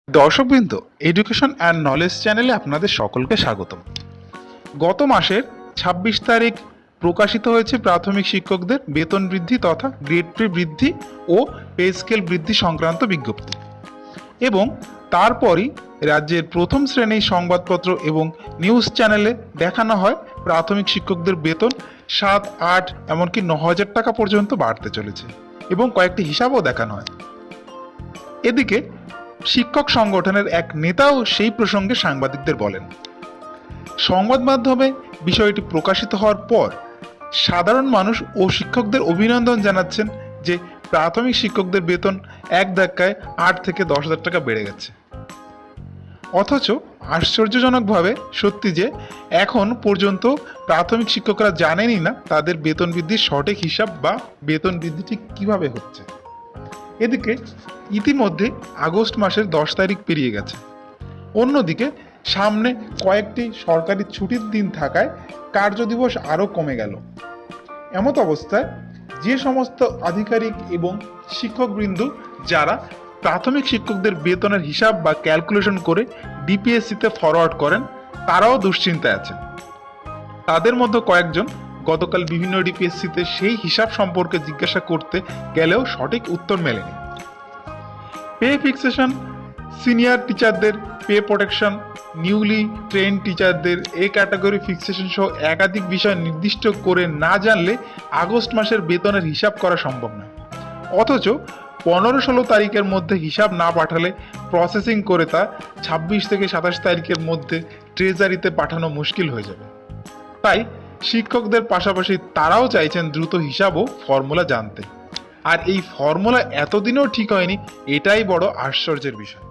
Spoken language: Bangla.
দর্শকবৃন্দ, এডুকেশন অ্যান্ড নলেজ চ্যানেলে আপনাদের সকলকে স্বাগতম। গত মাসের ২৬ তারিখ প্রকাশিত হয়েছে প্রাথমিক শিক্ষকদের বেতন বৃদ্ধি তথা গ্রেড পে বৃদ্ধি ও পে স্কেল বৃদ্ধি সংক্রান্ত বিজ্ঞপ্তি, এবং তারপরই রাজ্যের প্রথম শ্রেণীর সংবাদপত্র এবং নিউজ চ্যানেলে দেখানো হয় প্রাথমিক শিক্ষকদের বেতন ৭, ৮ এমনকি ৯,০০০ টাকা পর্যন্ত বাড়তে চলেছে, এবং কয়েকটি হিসাবও দেখানো হয়। এদিকে শিক্ষক সংগঠনের এক নেতাও সেই প্রসঙ্গে সাংবাদিকদের বলেন, সংবাদ মাধ্যমে বিষয়টি প্রকাশিত হওয়ার পর সাধারণ মানুষ ও শিক্ষকদের অভিনন্দন জানাচ্ছেন যে প্রাথমিক শিক্ষকদের বেতন এক ধাক্কায় ৮ থেকে ১০,০০০ টাকা বেড়ে গেছে। অথচ আশ্চর্যজনকভাবে সত্যি যে এখন পর্যন্ত প্রাথমিক শিক্ষকরা জানেনই না তাদের বেতন বৃদ্ধির সঠিক হিসাব বা বেতন বৃদ্ধি ঠিক কীভাবে হচ্ছে। এদিকে ইতিমধ্যে আগস্ট মাসের ১০ তারিখ পেরিয়ে গেছে। অন্যদিকে সামনে কয়েকটি সরকারি ছুটির দিন থাকায় কার্যদিবস আরও কমে গেল। এমত অবস্থায় যে সমস্ত আধিকারিক এবং শিক্ষকবৃন্দ যারা প্রাথমিক শিক্ষকদের বেতনের হিসাব বা ক্যালকুলেশন করে ডিপিএসসিতে ফরওয়ার্ড করেন, তারাও দুশ্চিন্তায় আছেন। তাদের মধ্যে কয়েকজন গতকাল বিভিন্ন ডিপিএসসিতে সেই হিসাব সম্পর্কে জিজ্ঞাসা করতে গেলেও সঠিক উত্তর মেলেনি। পে ফিক্সেশন, সিনিয়র টিচারদের পে প্রোটেকশন, নিউলি ট্রেন্ড টিচারদের এ ক্যাটাগরি ফিক্সেশন সহ একাধিক বিষয় নির্দিষ্ট করে না জানলে আগস্ট মাসের বেতনের হিসাব করা সম্ভব না। অথচ ১৫-১৬ তারিখের মধ্যে হিসাব না পাঠালে প্রসেসিং করে তা ২৬ থেকে ২৭ তারিখের মধ্যে ট্রেজারিতে পাঠানো মুশকিল হয়ে যাবে। তাই শিক্ষকদের পাশাপাশি তারাও চাইছেন দ্রুত হিসাব ও ফর্মুলা জানতে। আর এই ফর্মুলা এতদিনেও ঠিক হয়নি, এটাই বড় আশ্চর্যের বিষয়।